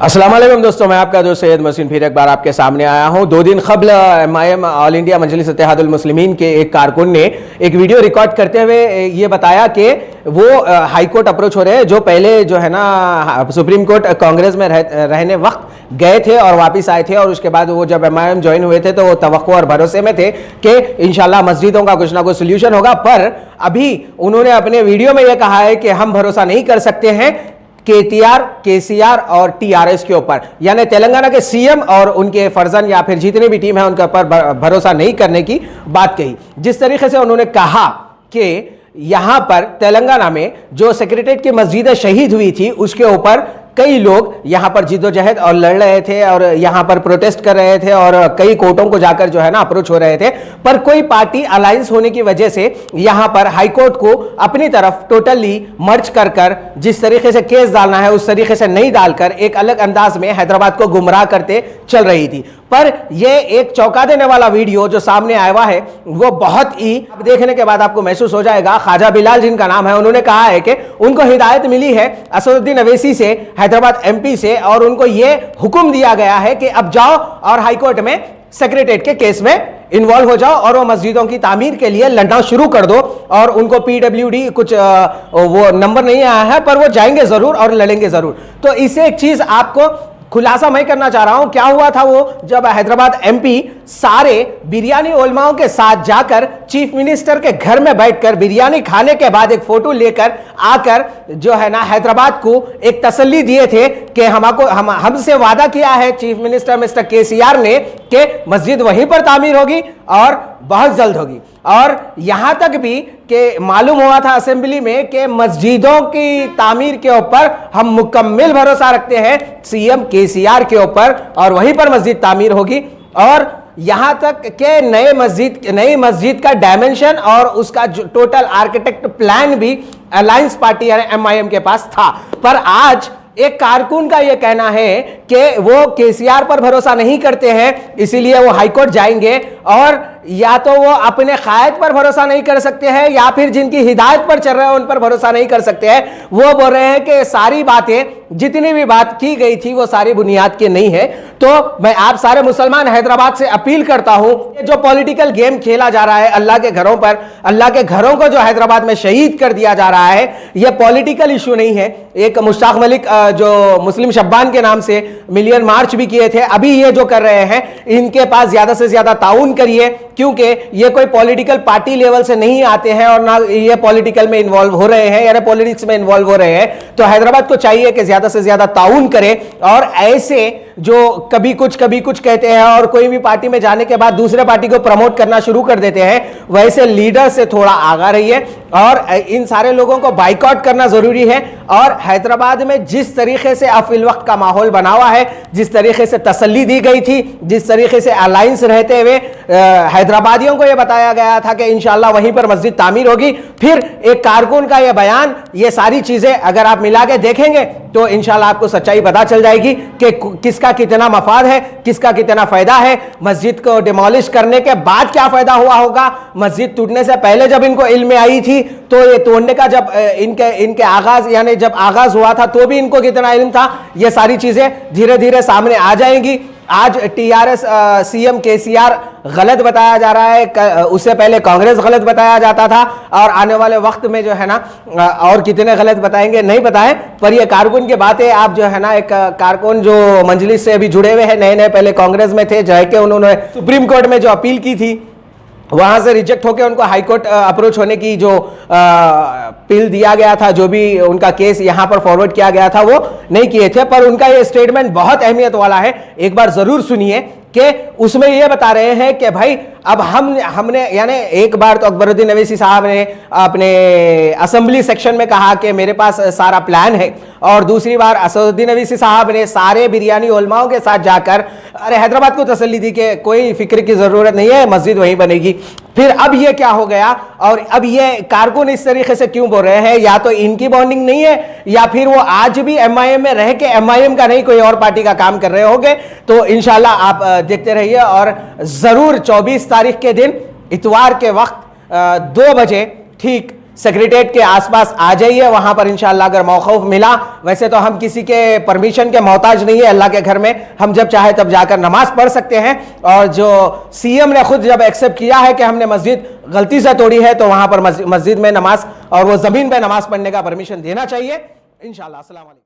अस्सलाम वालेकुम दोस्तों, मैं आपका दोस्त सैयद मोहसिन फिर एक बार आपके सामने आया हूं। 2 दिन कबल MIM ऑल इंडिया मजलिस इत्तेहादुल मुस्लिमीन के एक कारकुन ने एक वीडियो रिकॉर्ड करते हुए ये बताया कि वो हाई कोर्ट अप्रोच हो रहे हैं, जो पहले जो है ना सुप्रीम कोर्ट कांग्रेस में रहने वक्त गए थे और वापस आए थे, और उसके बाद वो जब MIM ज्वाइन हुए थे तो वो तवक्को और भरोसे में थे कि इंशाल्लाह मस्जिदों का कुछ ना कुछ सोल्यूशन होगा। पर अभी उन्होंने अपने वीडियो में ये कहा है कि हम भरोसा नहीं कर सकते हैं KTR, KCR और TRS के ऊपर, यानी तेलंगाना के CM और उनके फर्जन या फिर जितनी भी टीम है उनके ऊपर भरोसा नहीं करने की बात कही। जिस तरीके से उन्होंने कहा कि यहां पर तेलंगाना में जो सेक्रेटरीट की मस्जिद शहीद हुई थी उसके ऊपर कई लोग यहां पर जिद्दोजहद और लड़ रहे थे और यहां पर प्रोटेस्ट कर रहे थे और कई कोर्टों को जाकर जो है ना अप्रोच हो रहे थे, पर कोई पार्टी अलायंस होने की वजह से यहां पर हाई कोर्ट को अपनी तरफ टोटली मर्ज कर जिस तरीके से केस डालना है उस तरीके से नहीं डालकर एक अलग अंदाज में हैदराबाद को गुमराह करते चल रही थी। पर यह एक चौंका देने वाला वीडियो जो सामने आया हुआ है वो बहुत ही देखने के बाद आपको महसूस हो जाएगा। ख्वाजा बिलाल जिनका नाम है, उन्होंने कहा है कि उनको हिदायत मिली है असदुद्दीन अवैसी से, हैदराबाद MP से, और उनको यह हुक्म दिया गया है कि अब जाओ और हाई कोर्ट में सेक्रेटरीट के केस में इन्वॉल्व हो जाओ और वो मस्जिदों की तामीर के लिए लड़ना शुरू कर दो। और उनको PWD कुछ वो नंबर नहीं आया है, पर वो जाएंगे जरूर और लड़ेंगे जरूर। तो इससे एक चीज आपको खुलासा मैं करना चाह रहा हूं, क्या हुआ था वो जब हैदराबाद MP सारे बिरयानी उलमाओं के साथ जाकर चीफ मिनिस्टर के घर में बैठकर बिरयानी खाने के बाद एक फोटो लेकर आकर जो है ना हैदराबाद को एक तसल्ली दिए थे कि हमसे वादा किया है चीफ मिनिस्टर मिस्टर KCR ने कि मस्जिद वहीं पर तामीर होगी और बहुत जल्द होगी। और यहां तक भी कि मालूम हुआ था असेंबली में कि मस्जिदों की तामीर के ऊपर हम मुकम्मल भरोसा रखते हैं CM KCR के ऊपर और वहीं पर मस्जिद तामीर होगी। और यहां तक के नई मस्जिद का डायमेंशन और उसका टोटल आर्किटेक्ट प्लान भी अलायंस पार्टी यानी MIM के पास था। पर आज एक कारकुन का यह कहना है कि वो KCR पर भरोसा नहीं करते हैं, इसीलिए वो हाईकोर्ट जाएंगे, और या तो वो अपने कायद पर भरोसा नहीं कर सकते हैं या फिर जिनकी हिदायत पर चल रहे हैं उन पर भरोसा नहीं कर सकते हैं। वो बोल रहे हैं कि सारी बातें जितनी भी बात की गई थी वो सारी बुनियाद की नहीं है। तो मैं आप सारे मुसलमान हैदराबाद से अपील करता हूं, जो पॉलिटिकल गेम खेला जा रहा है अल्लाह के घरों पर, अल्लाह के घरों को जो हैदराबाद में शहीद कर दिया जा रहा है, यह पॉलिटिकल इशू नहीं है। एक मुश्ताक मलिक जो मुस्लिम शब्बान के नाम से मिलियन मार्च भी किए थे, अभी ये जो कर रहे हैं इनके पास ज्यादा से ज्यादा ताउन करिए, क्योंकि ये कोई पॉलिटिकल पार्टी लेवल से नहीं आते हैं और ना ये पॉलिटिकल में इन्वॉल्व हो रहे हैं या पॉलिटिक्स में इन्वॉल्व हो रहे हैं। तो हैदराबाद को चाहिए कि ज्यादा से ज्यादा ताउन करे, और ऐसे जो कभी कुछ कहते हैं और कोई भी पार्टी में जाने के बाद दूसरे पार्टी को प्रमोट करना शुरू कर देते हैं, वैसे लीडर से थोड़ा आगा रहिए और इन सारे लोगों को बाइकआउट करना जरूरी है। और हैदराबाद में जिस तरीके से अफिल वक्त का माहौल बना हुआ है, जिस तरीके से तसल्ली दी गई थी, जिस तरीके से अलायंस रहते हुए हैदराबादियों को यह बताया गया था कि इंशाल्लाह वहीं पर मस्जिद तामीर होगी, फिर एक कारकुन का यह बयान, ये सारी चीजें अगर आप मिला के देखेंगे तो इंशाल्लाह आपको सच्चाई पता चल जाएगी कि किसका कितना मफाद है, किसका कितना फायदा है। मस्जिद को डिमोलिश करने के बाद क्या फायदा हुआ होगा, मस्जिद टूटने से पहले जब इनको इल्म में आई थी तो ये तोड़ने का जब इनके आगाज यानी जब आगाज हुआ था तो भी इनको कितना इल्म था, ये सारी चीजें धीरे धीरे सामने आ जाएंगी। आज TRS CM KCR गलत बताया जा रहा है, उससे पहले कांग्रेस गलत बताया जाता था, और आने वाले वक्त में जो है ना और कितने गलत बताएंगे नहीं पता है। पर ये कारकुन की बात है, आप जो है ना एक कारकुन जो मंजलिस से अभी जुड़े हुए हैं, नए पहले कांग्रेस में थे, जाके उन्होंने सुप्रीम कोर्ट में जो अपील की थी वहां से रिजेक्ट होकर उनको हाईकोर्ट अप्रोच होने की जो अपील दिया गया था, जो भी उनका केस यहां पर फॉरवर्ड किया गया था, वो नहीं किए थे। पर उनका ये स्टेटमेंट बहुत अहमियत वाला है, एक बार जरूर सुनिए कि उसमें ये बता रहे हैं कि भाई अब हमने यानी एक बार तो अकबरुद्दीन अवैसी साहब ने अपने असेंबली सेक्शन में कहा कि मेरे पास सारा प्लान है, और दूसरी बार असदुद्दीन अवैसी साहब ने सारे बिरयानी उलमाओं के साथ जाकर अरे हैदराबाद को तसल्ली दी कि कोई फिक्र की जरूरत नहीं है, मस्जिद वहीं बनेगी। फिर अब ये क्या हो गया, और अब ये कारकुन इस तरीके से क्यों बोल रहे हैं? या तो इनकी बॉन्डिंग नहीं है या फिर वो आज भी MIM में रह के MIM का नहीं कोई और पार्टी का काम कर रहे होंगे। तो इंशाल्लाह आप देखते रहिए, और जरूर 24 तारीख के दिन इतवार के वक्त 2 बजे ठीक सेक्रेटेरिएट के आसपास आ जाइए, वहां पर इंशाअल्लाह अगर मौकूफ मिला। वैसे तो हम किसी के परमिशन के मोहताज नहीं है, अल्लाह के घर में हम जब चाहे तब जाकर नमाज पढ़ सकते हैं। और जो सीएम ने खुद जब एक्सेप्ट किया है कि हमने मस्जिद गलती से तोड़ी है, तो वहां पर मस्जिद में नमाज और वो जमीन पे नमाज पढ़ने का परमिशन देना चाहिए इंशाअल्लाह। अस्सलाम वालेकुम।